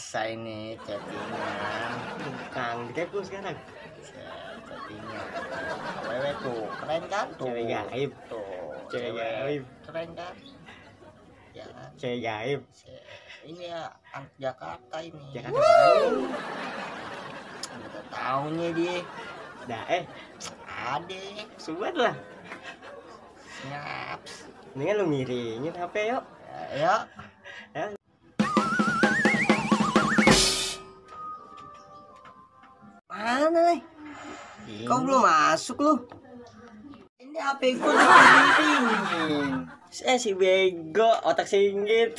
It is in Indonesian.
biasa ini chattingan. Kang, ditelepon sekarang. Chattingan. Wewe tuh, keren kan? Tuh. Cewek gaib. Tuh. Cewek gaib. Keren kan? Ya kan? Cewek gaib. Ini ya anak Jakarta ini. Jakarta mana? Udah taunya dia. Dah Ade. subat lah. Snaps. Mendingan lu miringin HP yuk. Ya. Mana leh? Kau belum masuk lu? Ini HP gua dipiring. Si bego, otak singgit.